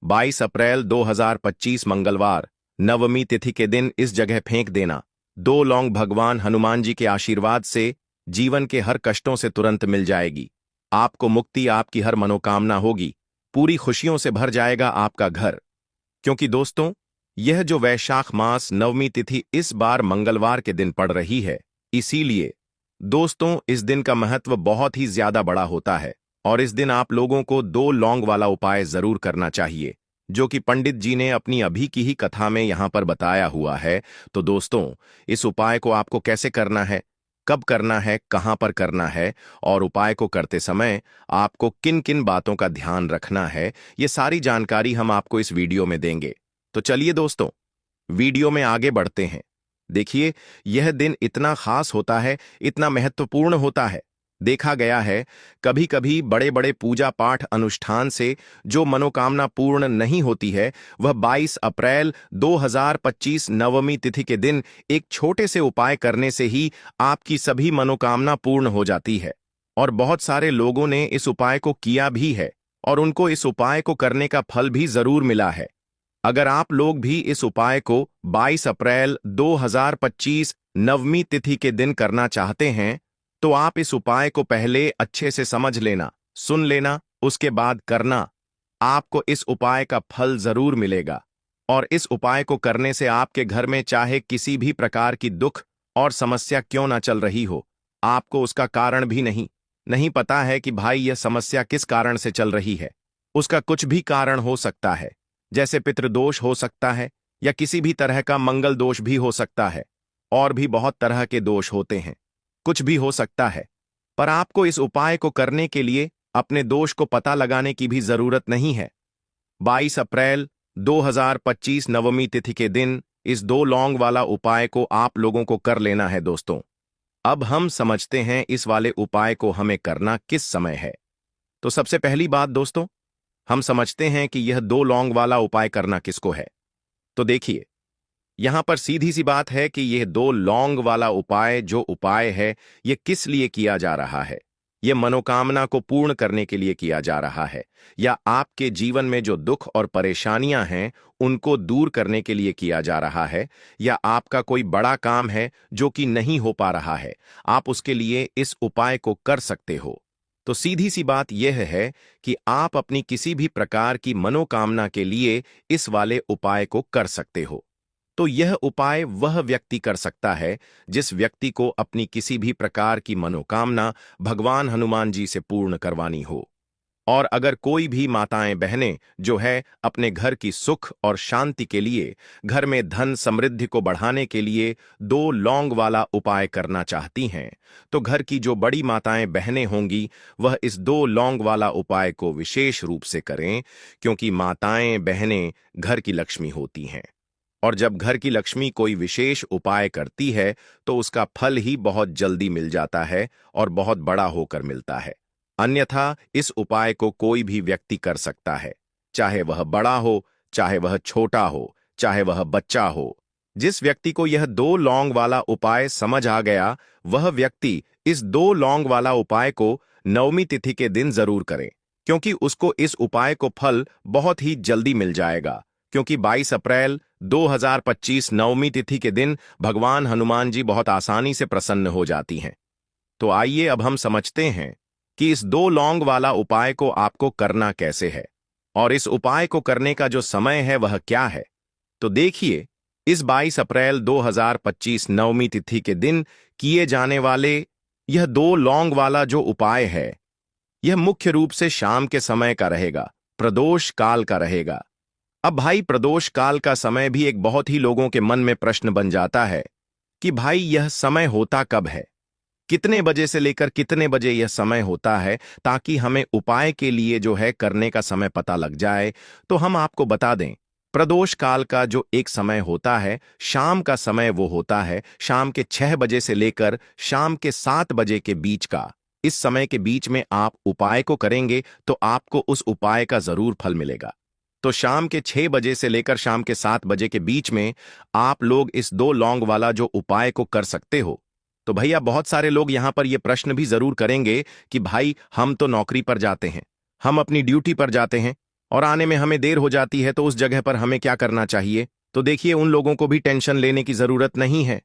22 अप्रैल 2025 मंगलवार, नवमी तिथि के दिन इस जगह फेंक देना। 2 लौंग भगवान हनुमान जी के आशीर्वाद से जीवन के हर कष्टों से तुरंत मिल जाएगी। आपको मुक्ति, आपकी हर मनोकामना होगी, पूरी खुशियों से भर जाएगा आपका घर। क्योंकि दोस्तों, यह जो वैशाख मास नवमी तिथि इस बार मंगलवार के दिन पड़ रही है, इसीलिए दोस्तों इस दिन का महत्व बहुत ही ज्यादा बड़ा होता है और इस दिन आप लोगों को 2 लौंग वाला उपाय जरूर करना चाहिए, जो कि पंडित जी ने अपनी अभी की ही कथा में यहां पर बताया हुआ है। तो दोस्तों, इस उपाय को आपको कैसे करना है, कब करना है, कहां पर करना है और उपाय को करते समय आपको किन किन बातों का ध्यान रखना है, ये सारी जानकारी हम आपको इस वीडियो में देंगे। तो चलिए दोस्तों, वीडियो में आगे बढ़ते हैं। देखिए, यह दिन इतना खास होता है, इतना महत्वपूर्ण होता है। देखा गया है, कभी कभी बड़े बड़े पूजा पाठ अनुष्ठान से जो मनोकामना पूर्ण नहीं होती है, वह 22 अप्रैल 2025 नवमी तिथि के दिन एक छोटे से उपाय करने से ही आपकी सभी मनोकामना पूर्ण हो जाती है। और बहुत सारे लोगों ने इस उपाय को किया भी है और उनको इस उपाय को करने का फल भी जरूर मिला है। अगर आप लोग भी इस उपाय को 22 अप्रैल 2025 नवमी तिथि के दिन करना चाहते हैं, तो आप इस उपाय को पहले अच्छे से समझ लेना, सुन लेना, उसके बाद करना। आपको इस उपाय का फल जरूर मिलेगा और इस उपाय को करने से आपके घर में चाहे किसी भी प्रकार की दुख और समस्या क्यों ना चल रही हो, आपको उसका कारण भी नहीं पता है कि भाई यह समस्या किस कारण से चल रही है। उसका कुछ भी कारण हो सकता है, जैसे पितृदोष हो सकता है या किसी भी तरह का मंगल दोष भी हो सकता है, और भी बहुत तरह के दोष होते हैं, कुछ भी हो सकता है। पर आपको इस उपाय को करने के लिए अपने दोष को पता लगाने की भी जरूरत नहीं है। 22 अप्रैल 2025 नवमी तिथि के दिन इस 2 लौंग वाला उपाय को आप लोगों को कर लेना है दोस्तों। अब हम समझते हैं इस वाले उपाय को हमें करना किस समय है। तो सबसे पहली बात दोस्तों, हम समझते हैं कि यह 2 लौंग वाला उपाय करना किसको है। तो देखिए, यहां पर सीधी सी बात है कि यह 2 लौंग वाला उपाय जो उपाय है, यह किस लिए किया जा रहा है। यह मनोकामना को पूर्ण करने के लिए किया जा रहा है, या आपके जीवन में जो दुख और परेशानियां हैं उनको दूर करने के लिए किया जा रहा है, या आपका कोई बड़ा काम है जो कि नहीं हो पा रहा है, आप उसके लिए इस उपाय को कर सकते हो। तो सीधी सी बात यह है कि आप अपनी किसी भी प्रकार की मनोकामना के लिए इस वाले उपाय को कर सकते हो। तो यह उपाय वह व्यक्ति कर सकता है जिस व्यक्ति को अपनी किसी भी प्रकार की मनोकामना भगवान हनुमान जी से पूर्ण करवानी हो। और अगर कोई भी माताएं बहनें जो है अपने घर की सुख और शांति के लिए, घर में धन समृद्धि को बढ़ाने के लिए 2 लौंग वाला उपाय करना चाहती हैं, तो घर की जो बड़ी माताएं बहनें होंगी वह इस 2 लौंग वाला उपाय को विशेष रूप से करें, क्योंकि माताएं बहनें घर की लक्ष्मी होती हैं। और जब घर की लक्ष्मी कोई विशेष उपाय करती है तो उसका फल ही बहुत जल्दी मिल जाता है और बहुत बड़ा होकर मिलता है। अन्यथा इस उपाय को कोई भी व्यक्ति कर सकता है, चाहे वह बड़ा हो, चाहे वह छोटा हो, चाहे वह बच्चा हो। जिस व्यक्ति को यह 2 लौंग वाला उपाय समझ आ गया, वह व्यक्ति इस 2 लौंग वाला उपाय को नवमी तिथि के दिन जरूर करे, क्योंकि उसको इस उपाय को फल बहुत ही जल्दी मिल जाएगा। क्योंकि 22 अप्रैल 2025 नवमी तिथि के दिन भगवान हनुमान जी बहुत आसानी से प्रसन्न हो जाती हैं। तो आइए अब हम समझते हैं कि इस 2 लौंग वाला उपाय को आपको करना कैसे है और इस उपाय को करने का जो समय है वह क्या है। तो देखिए, इस 22 अप्रैल 2025 नवमी तिथि के दिन किए जाने वाले यह 2 लौंग वाला जो उपाय है, यह मुख्य रूप से शाम के समय का रहेगा, प्रदोष काल का रहेगा। अब भाई, प्रदोष काल का समय भी एक बहुत ही लोगों के मन में प्रश्न बन जाता है कि भाई यह समय होता कब है, कितने बजे से लेकर कितने बजे यह समय होता है, ताकि हमें उपाय के लिए जो है करने का समय पता लग जाए। तो हम आपको बता दें, प्रदोष काल का जो एक समय होता है, शाम का समय, वो होता है शाम के 6 बजे से लेकर शाम के 7 बजे के बीच का। इस समय के बीच में आप उपाय को करेंगे तो आपको उस उपाय का जरूर फल मिलेगा। तो शाम के 6 बजे से लेकर शाम के 7 बजे के बीच में आप लोग इस 2 लौंग वाला जो उपाय को कर सकते हो। तो भैया, बहुत सारे लोग यहां पर यह प्रश्न भी जरूर करेंगे कि भाई हम तो नौकरी पर जाते हैं, हम अपनी ड्यूटी पर जाते हैं और आने में हमें देर हो जाती है, तो उस जगह पर हमें क्या करना चाहिए? तो देखिए, उन लोगों को भी टेंशन लेने की जरूरत नहीं है।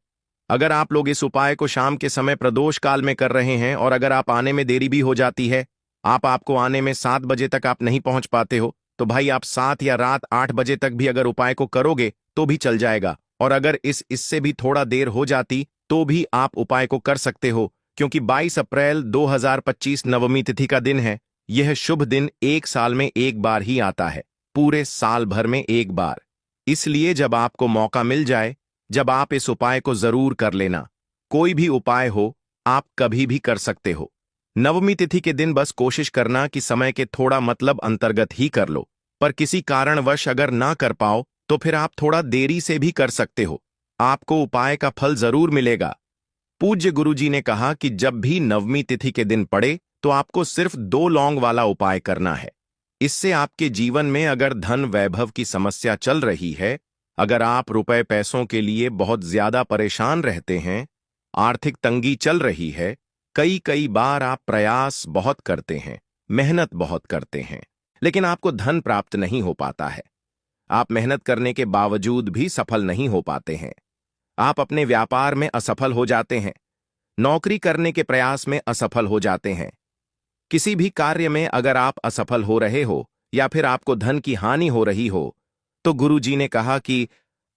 अगर आप लोग इस उपाय को शाम के समय प्रदोष काल में कर रहे हैं और अगर आप आने में देरी भी हो जाती है, आपको आने में 7 बजे तक आप नहीं पहुंच पाते हो, तो भाई आप 7 या रात 8 बजे तक भी अगर उपाय को करोगे तो भी चल जाएगा। और अगर इससे भी थोड़ा देर हो जाती तो भी आप उपाय को कर सकते हो, क्योंकि 22 अप्रैल 2025 नवमी तिथि का दिन है। यह शुभ दिन एक साल में एक बार ही आता है, पूरे साल भर में एक बार। इसलिए जब आपको मौका मिल जाए, जब आप इस उपाय को जरूर कर लेना। कोई भी उपाय हो, आप कभी भी कर सकते हो। नवमी तिथि के दिन बस कोशिश करना कि समय के थोड़ा मतलब अंतर्गत ही कर लो, पर किसी कारणवश अगर ना कर पाओ तो फिर आप थोड़ा देरी से भी कर सकते हो। आपको उपाय का फल जरूर मिलेगा। पूज्य गुरुजी ने कहा कि जब भी नवमी तिथि के दिन पड़े तो आपको सिर्फ 2 लौंग वाला उपाय करना है। इससे आपके जीवन में अगर धन वैभव की समस्या चल रही है, अगर आप रुपए पैसों के लिए बहुत ज्यादा परेशान रहते हैं, आर्थिक तंगी चल रही है, कई कई बार आप प्रयास बहुत करते हैं, मेहनत बहुत करते हैं, लेकिन आपको धन प्राप्त नहीं हो पाता है। आप मेहनत करने के बावजूद भी सफल नहीं हो पाते हैं। आप अपने व्यापार में असफल हो जाते हैं, नौकरी करने के प्रयास में असफल हो जाते हैं। किसी भी कार्य में अगर आप असफल हो रहे हो या फिर आपको धन की हानि हो रही हो, तो गुरुजी ने कहा कि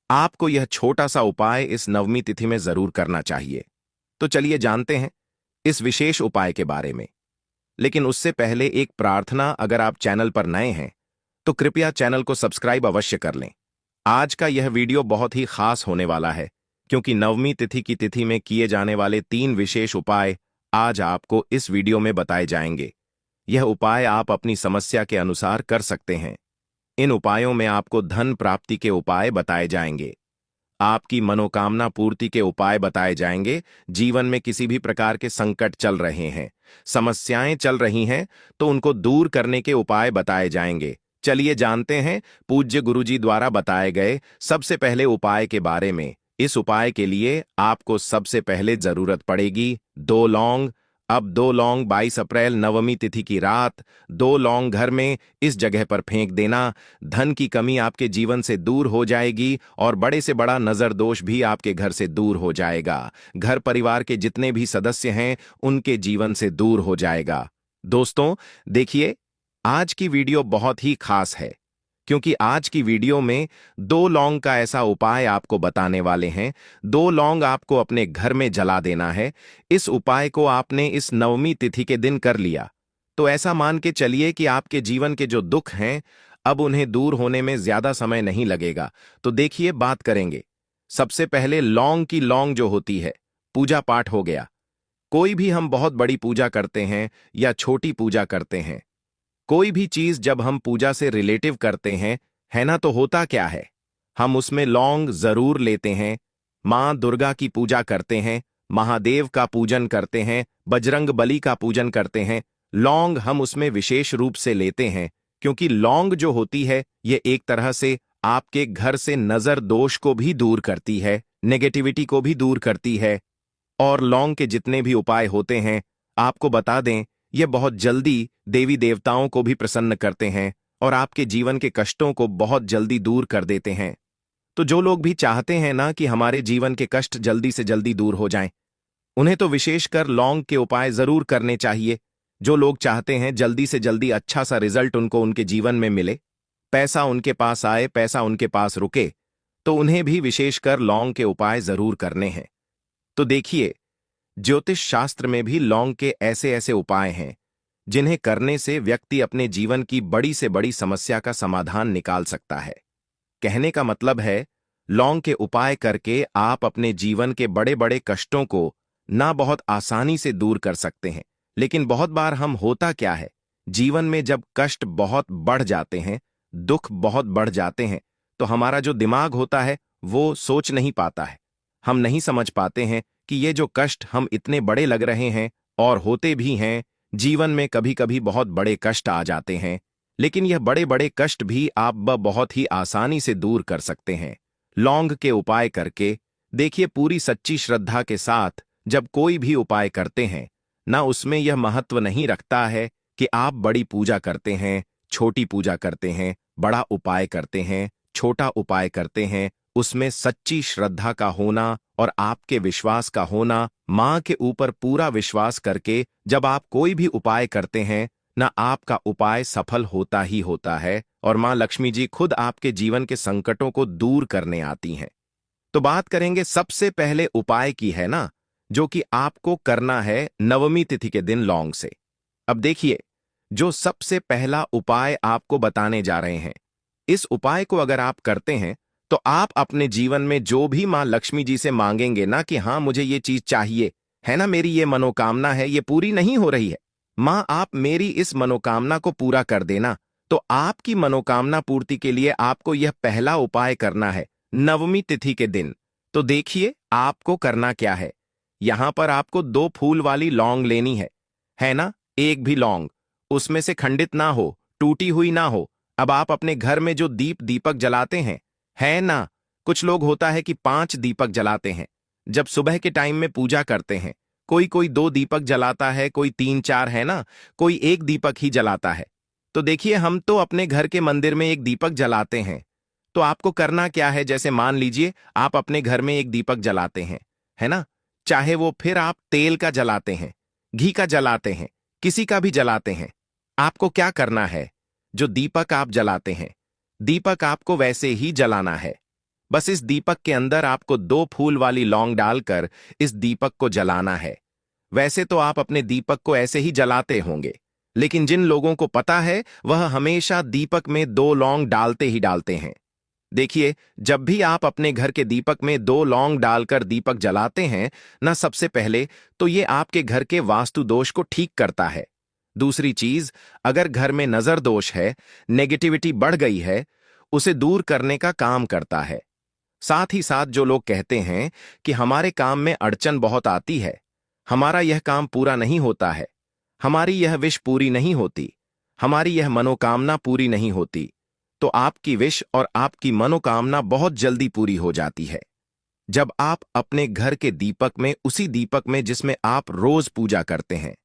आपको यह छोटा सा उपाय इस नवमी तिथि में जरूर करना चाहिए। तो चलिए जानते हैं इस विशेष उपाय के बारे में। लेकिन उससे पहले एक प्रार्थना, अगर आप चैनल पर नए हैं तो कृपया चैनल को सब्सक्राइब अवश्य कर लें। आज का यह वीडियो बहुत ही खास होने वाला है, क्योंकि नवमी तिथि की तिथि में किए जाने वाले 3 विशेष उपाय आज आपको इस वीडियो में बताए जाएंगे। यह उपाय आप अपनी समस्या के अनुसार कर सकते हैं। इन उपायों में आपको धन प्राप्ति के उपाय बताए जाएंगे, आपकी मनोकामना पूर्ति के उपाय बताए जाएंगे। जीवन में किसी भी प्रकार के संकट चल रहे हैं, समस्याएं चल रही हैं, तो उनको दूर करने के उपाय बताए जाएंगे। चलिए जानते हैं पूज्य गुरुजी द्वारा बताए गए सबसे पहले उपाय के बारे में। इस उपाय के लिए आपको सबसे पहले जरूरत पड़ेगी 2 लौंग। अब 2 लौंग 22 अप्रैल नवमी तिथि की रात 2 लौंग घर में इस जगह पर फेंक देना। धन की कमी आपके जीवन से दूर हो जाएगी और बड़े से बड़ा नजर दोष भी आपके घर से दूर हो जाएगा। घर परिवार के जितने भी सदस्य हैं उनके जीवन से दूर हो जाएगा। दोस्तों देखिए, आज की वीडियो बहुत ही खास है, क्योंकि आज की वीडियो में 2 लौंग का ऐसा उपाय आपको बताने वाले हैं। 2 लौंग आपको अपने घर में जला देना है। इस उपाय को आपने इस नवमी तिथि के दिन कर लिया तो ऐसा मान के चलिए कि आपके जीवन के जो दुख हैं, अब उन्हें दूर होने में ज्यादा समय नहीं लगेगा। तो देखिए, बात करेंगे। सबसे पहले लौंग की लौंग जो होती है, पूजा पाठ हो गया। कोई भी हम बहुत बड़ी पूजा करते हैं या छोटी पूजा करते हैं, कोई भी चीज जब हम पूजा से रिलेटिव करते हैं, है ना, तो होता क्या है, हम उसमें लौंग जरूर लेते हैं। मां दुर्गा की पूजा करते हैं, महादेव का पूजन करते हैं, बजरंग बली का पूजन करते हैं, लौंग हम उसमें विशेष रूप से लेते हैं, क्योंकि लौंग जो होती है ये एक तरह से आपके घर से नजर दोष को भी दूर करती है, नेगेटिविटी को भी दूर करती है। और लौंग के जितने भी उपाय होते हैं, आपको बता दें, ये बहुत जल्दी देवी देवताओं को भी प्रसन्न करते हैं और आपके जीवन के कष्टों को बहुत जल्दी दूर कर देते हैं। तो जो लोग भी चाहते हैं ना कि हमारे जीवन के कष्ट जल्दी से जल्दी दूर हो जाएं, उन्हें तो विशेषकर लौंग के उपाय जरूर करने चाहिए। जो लोग चाहते हैं जल्दी से जल्दी अच्छा सा रिजल्ट उनको उनके जीवन में मिले, पैसा उनके पास आए, पैसा उनके पास रुके, तो उन्हें भी विशेषकर लौंग के उपाय जरूर करने हैं। तो देखिए, ज्योतिष शास्त्र में भी लौंग के ऐसे ऐसे उपाय हैं जिन्हें करने से व्यक्ति अपने जीवन की बड़ी से बड़ी समस्या का समाधान निकाल सकता है। कहने का मतलब है, लौंग के उपाय करके आप अपने जीवन के बड़े बड़े कष्टों को ना बहुत आसानी से दूर कर सकते हैं। लेकिन बहुत बार हम होता क्या है, जीवन में जब कष्ट बहुत बढ़ जाते हैं, दुख बहुत बढ़ जाते हैं, तो हमारा जो दिमाग होता है वो सोच नहीं पाता है। हम नहीं समझ पाते हैं कि ये जो कष्ट हम इतने बड़े लग रहे हैं, और होते भी हैं, जीवन में कभी कभी बहुत बड़े कष्ट आ जाते हैं, लेकिन यह बड़े बड़े कष्ट भी आप बहुत ही आसानी से दूर कर सकते हैं लौंग के उपाय करके। देखिए, पूरी सच्ची श्रद्धा के साथ जब कोई भी उपाय करते हैं ना, उसमें यह महत्व नहीं रखता है कि आप बड़ी पूजा करते हैं, छोटी पूजा करते हैं, बड़ा उपाय करते हैं, छोटा उपाय करते हैं, उसमें सच्ची श्रद्धा का होना और आपके विश्वास का होना, माँ के ऊपर पूरा विश्वास करके जब आप कोई भी उपाय करते हैं ना, आपका उपाय सफल होता ही होता है और माँ लक्ष्मी जी खुद आपके जीवन के संकटों को दूर करने आती हैं। तो बात करेंगे सबसे पहले उपाय की, है ना, जो कि आपको करना है नवमी तिथि के दिन लौंग से। अब देखिए, जो सबसे पहला उपाय आपको बताने जा रहे हैं, इस उपाय को अगर आप करते हैं तो आप अपने जीवन में जो भी मां लक्ष्मी जी से मांगेंगे ना कि हाँ मुझे ये चीज चाहिए, है ना, मेरी ये मनोकामना है, ये पूरी नहीं हो रही है, मां आप मेरी इस मनोकामना को पूरा कर देना। तो आपकी मनोकामना पूर्ति के लिए आपको यह पहला उपाय करना है नवमी तिथि के दिन। तो देखिए आपको करना क्या है। यहां पर आपको 2 फूल वाली लौंग लेनी है ना, एक भी लौंग उसमें से खंडित ना हो, टूटी हुई ना हो। अब आप अपने घर में जो दीपक जलाते हैं, है ना, कुछ लोग होता है कि 5 दीपक जलाते हैं जब सुबह के टाइम में पूजा करते हैं। कोई कोई 2 दीपक जलाता है, कोई 3-4, है ना, कोई 1 दीपक ही जलाता है। तो देखिए हम तो अपने घर के मंदिर में 1 दीपक जलाते हैं। तो आपको करना क्या है, जैसे मान लीजिए आप अपने घर में 1 दीपक जलाते हैं, है ना, चाहे वो फिर आप तेल का जलाते हैं, घी का जलाते हैं, किसी का भी जलाते हैं, आपको क्या करना है, जो दीपक आप जलाते हैं, दीपक आपको वैसे ही जलाना है। बस इस दीपक के अंदर आपको 2 फूल वाली लौंग डालकर इस दीपक को जलाना है। वैसे तो आप अपने दीपक को ऐसे ही जलाते होंगे, लेकिन जिन लोगों को पता है वह हमेशा दीपक में 2 लौंग डालते ही डालते हैं। देखिए, जब भी आप अपने घर के दीपक में 2 लौंग डालकर दीपक जलाते हैं ना, सबसे पहले तो ये आपके घर के वास्तु दोष को ठीक करता है। दूसरी चीज, अगर घर में नजर दोष है, नेगेटिविटी बढ़ गई है, उसे दूर करने का काम करता है। साथ ही साथ जो लोग कहते हैं कि हमारे काम में अड़चन बहुत आती है, हमारा यह काम पूरा नहीं होता है, हमारी यह विश पूरी नहीं होती, हमारी यह मनोकामना पूरी नहीं होती, तो आपकी विश और आपकी मनोकामना बहुत जल्दी पूरी हो जाती है जब आप अपने घर के दीपक में, उसी दीपक में जिसमें आप रोज पूजा करते हैं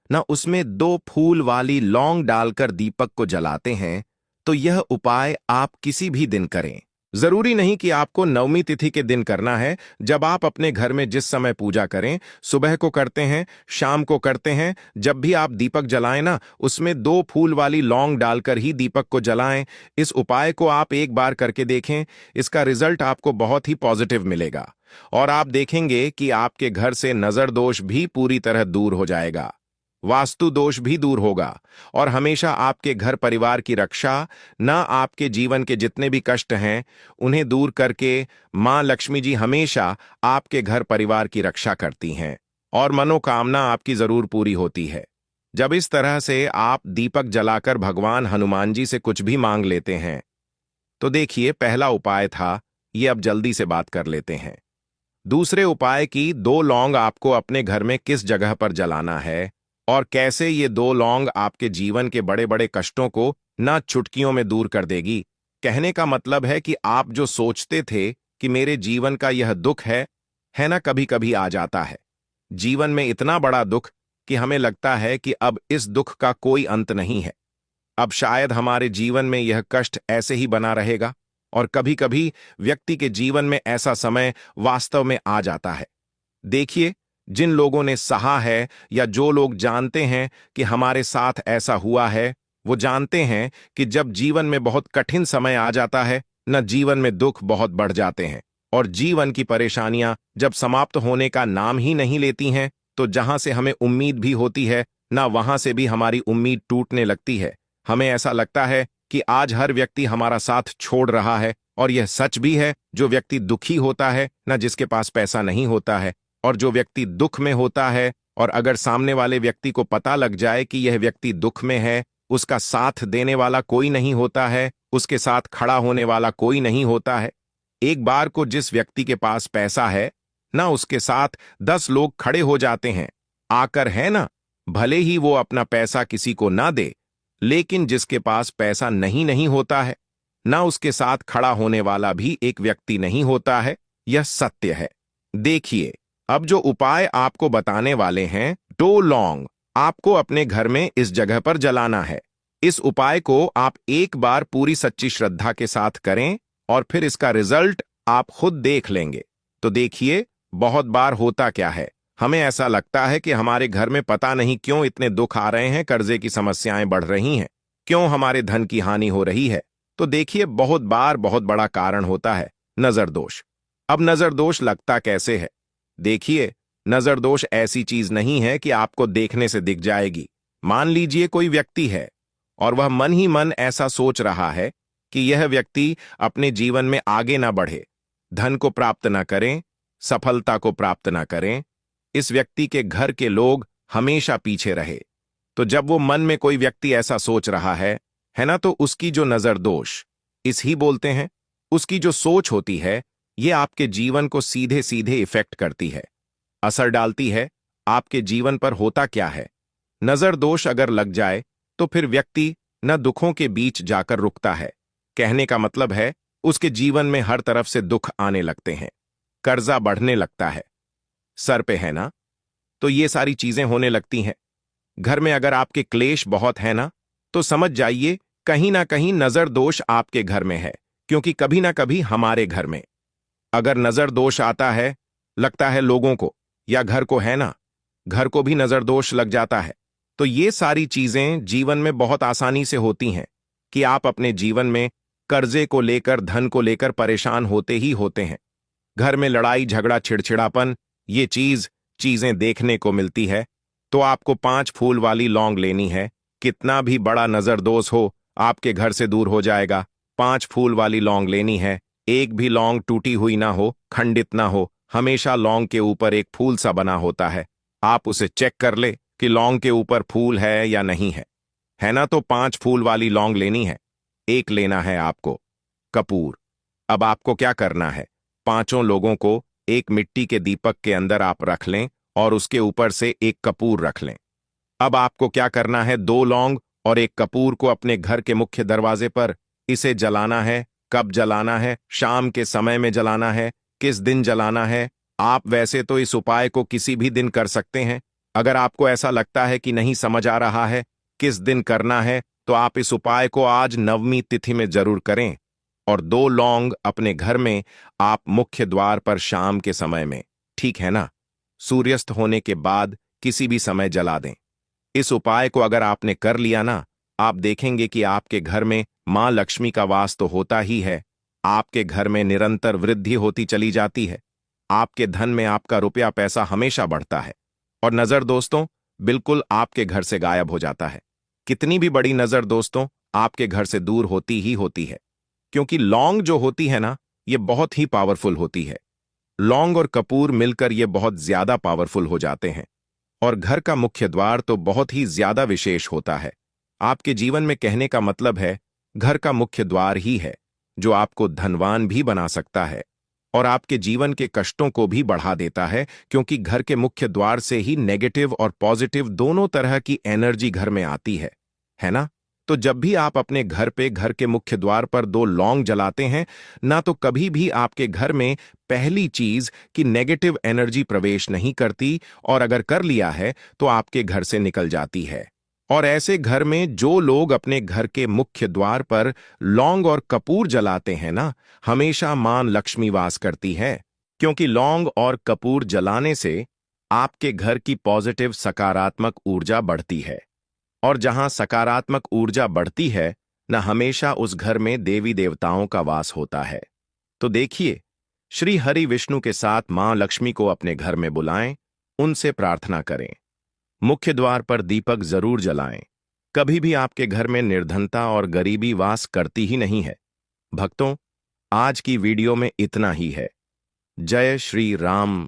ना, उसमें 2 फूल वाली लौंग डालकर दीपक को जलाते हैं। तो यह उपाय आप किसी भी दिन करें, जरूरी नहीं कि आपको नवमी तिथि के दिन करना है। जब आप अपने घर में जिस समय पूजा करें, सुबह को करते हैं, शाम को करते हैं, जब भी आप दीपक जलाएं ना, उसमें 2 फूल वाली लौंग डालकर ही दीपक को जलाएं। इस उपाय को आप एक बार करके देखें, इसका रिजल्ट आपको बहुत ही पॉजिटिव मिलेगा और आप देखेंगे कि आपके घर से नजर दोष भी पूरी तरह दूर हो जाएगा, वास्तु दोष भी दूर होगा और हमेशा आपके घर परिवार की रक्षा, ना आपके जीवन के जितने भी कष्ट हैं उन्हें दूर करके मां लक्ष्मी जी हमेशा आपके घर परिवार की रक्षा करती हैं और मनोकामना आपकी जरूर पूरी होती है। जब इस तरह से आप दीपक जलाकर भगवान हनुमान जी से कुछ भी मांग लेते हैं, तो देखिए पहला उपाय था, ये अब जल्दी से बात कर लेते हैं। दूसरे उपाय की 2 लौंग आपको अपने घर में किस जगह पर जलाना है और कैसे ये 2 लौंग आपके जीवन के बड़े बड़े कष्टों को ना चुटकियों में दूर कर देगी। कहने का मतलब है कि आप जो सोचते थे कि मेरे जीवन का यह दुख है ना, कभी कभी आ जाता है जीवन में इतना बड़ा दुख कि हमें लगता है कि अब इस दुख का कोई अंत नहीं है, अब शायद हमारे जीवन में यह कष्ट ऐसे ही बना रहेगा। और कभी कभी व्यक्ति के जीवन में ऐसा समय वास्तव में आ जाता है। देखिए, जिन लोगों ने सहा है या जो लोग जानते हैं कि हमारे साथ ऐसा हुआ है, वो जानते हैं कि जब जीवन में बहुत कठिन समय आ जाता है न, जीवन में दुख बहुत बढ़ जाते हैं और जीवन की परेशानियां जब समाप्त होने का नाम ही नहीं लेती हैं, तो जहां से हमें उम्मीद भी होती है ना, वहां से भी हमारी उम्मीद टूटने लगती है। हमें ऐसा लगता है कि आज हर व्यक्ति हमारा साथ छोड़ रहा है और यह सच भी है। जो व्यक्ति दुखी होता है ना, जिसके पास पैसा नहीं होता है, और जो व्यक्ति दुख में होता है और अगर सामने वाले व्यक्ति को पता लग जाए कि यह व्यक्ति दुख में है, उसका साथ देने वाला कोई नहीं होता है, उसके साथ खड़ा होने वाला कोई नहीं होता है। एक बार को जिस व्यक्ति के पास पैसा है ना, उसके साथ 10 लोग खड़े हो जाते हैं आकर, है ना, भले ही वो अपना पैसा किसी को ना दे, लेकिन जिसके पास पैसा नहीं होता है ना, उसके साथ खड़ा होने वाला भी एक व्यक्ति नहीं होता है। यह सत्य है। देखिए, अब जो उपाय आपको बताने वाले हैं, 2 लौंग आपको अपने घर में इस जगह पर जलाना है। इस उपाय को आप एक बार पूरी सच्ची श्रद्धा के साथ करें और फिर इसका रिजल्ट आप खुद देख लेंगे। तो देखिए, बहुत बार होता क्या है, हमें ऐसा लगता है कि हमारे घर में पता नहीं क्यों इतने दुख आ रहे हैं, कर्जे की समस्याएं बढ़ रही हैं, क्यों हमारे धन की हानि हो रही है। तो देखिए, बहुत बार बहुत बड़ा कारण होता है नजर दोष। अब नजर दोष लगता कैसे है? देखिए, नजर दोष ऐसी चीज नहीं है कि आपको देखने से दिख जाएगी। मान लीजिए कोई व्यक्ति है और वह मन ही मन ऐसा सोच रहा है कि यह व्यक्ति अपने जीवन में आगे ना बढ़े, धन को प्राप्त ना करें, सफलता को प्राप्त ना करें, इस व्यक्ति के घर के लोग हमेशा पीछे रहे। तो जब वो मन में कोई व्यक्ति ऐसा सोच रहा है ना, तो उसकी जो नजर दोष इस ही बोलते हैं, उसकी जो सोच होती है, ये आपके जीवन को सीधे सीधे इफेक्ट करती है, असर डालती है आपके जीवन पर। होता क्या है, नजर दोष अगर लग जाए तो फिर व्यक्ति न दुखों के बीच जाकर रुकता है, कहने का मतलब है उसके जीवन में हर तरफ से दुख आने लगते हैं, कर्जा बढ़ने लगता है, सर पे है ना, तो ये सारी चीजें होने लगती हैं। घर में अगर आपके क्लेश बहुत है ना, तो समझ जाइए कहीं ना कहीं नजर दोष आपके घर में है, क्योंकि कभी ना कभी हमारे घर में अगर नजर दोष आता है, लगता है लोगों को या घर को, है ना, घर को भी नजर दोष लग जाता है। तो ये सारी चीजें जीवन में बहुत आसानी से होती हैं कि आप अपने जीवन में कर्जे को लेकर, धन को लेकर परेशान होते ही होते हैं। घर में लड़ाई झगड़ा चिड़चिड़ापन, ये चीजें देखने को मिलती है। तो आपको 5 फूल वाली लौंग लेनी है। कितना भी बड़ा नजर दोष हो, आपके घर से दूर हो जाएगा। 5 फूल वाली लौंग लेनी है। एक भी लौंग टूटी हुई ना हो, खंडित ना हो, हमेशा लौंग के ऊपर एक फूल सा बना होता है। आप उसे चेक कर ले कि लौंग के ऊपर फूल है या नहीं है ना। तो 5 फूल वाली लौंग लेनी है। एक लेना है आपको कपूर। अब आपको क्या करना है, 5 लोगों को एक मिट्टी के दीपक के अंदर आप रख लें और उसके ऊपर से एक कपूर रख लें। अब आपको क्या करना है, 2 लौंग और एक कपूर को अपने घर के मुख्य दरवाजे पर इसे जलाना है। कब जलाना है? शाम के समय में जलाना है। किस दिन जलाना है? आप वैसे तो इस उपाय को किसी भी दिन कर सकते हैं। अगर आपको ऐसा लगता है कि नहीं समझ आ रहा है किस दिन करना है, तो आप इस उपाय को आज नवमी तिथि में जरूर करें। और 2 लौंग अपने घर में आप मुख्य द्वार पर शाम के समय में, ठीक है ना, सूर्यास्त होने के बाद किसी भी समय जला दें। इस उपाय को अगर आपने कर लिया ना, आप देखेंगे कि आपके घर में मां लक्ष्मी का वास तो होता ही है, आपके घर में निरंतर वृद्धि होती चली जाती है। आपके धन में आपका रुपया पैसा हमेशा बढ़ता है। और नजर दोस्तों बिल्कुल आपके घर से गायब हो जाता है। कितनी भी बड़ी नजर दोस्तों आपके घर से दूर होती ही होती है, क्योंकि लौंग जो होती है ना, ये बहुत ही पावरफुल होती है। लौंग और कपूर मिलकर ये बहुत ज्यादा पावरफुल हो जाते हैं। और घर का मुख्य द्वार तो बहुत ही ज्यादा विशेष होता है। आपके जीवन में, कहने का मतलब है, घर का मुख्य द्वार ही है जो आपको धनवान भी बना सकता है और आपके जीवन के कष्टों को भी बढ़ा देता है, क्योंकि घर के मुख्य द्वार से ही नेगेटिव और पॉजिटिव दोनों तरह की एनर्जी घर में आती है ना। तो जब भी आप अपने घर पे घर के मुख्य द्वार पर 2 लौंग जलाते हैं ना, तो कभी भी आपके घर में पहली चीज कि नेगेटिव एनर्जी प्रवेश नहीं करती, और अगर कर लिया है तो आपके घर से निकल जाती है। और ऐसे घर में जो लोग अपने घर के मुख्य द्वार पर लौंग और कपूर जलाते हैं ना, हमेशा मां लक्ष्मी वास करती है, क्योंकि लौंग और कपूर जलाने से आपके घर की पॉजिटिव सकारात्मक ऊर्जा बढ़ती है। और जहां सकारात्मक ऊर्जा बढ़ती है न, हमेशा उस घर में देवी देवताओं का वास होता है। तो देखिए, श्री हरि विष्णु के साथ मां लक्ष्मी को अपने घर में बुलाएं, उनसे प्रार्थना करें, मुख्य द्वार पर दीपक जरूर जलाएं। कभी भी आपके घर में निर्धनता और गरीबी वास करती ही नहीं है। भक्तों, आज की वीडियो में इतना ही है। जय श्री राम।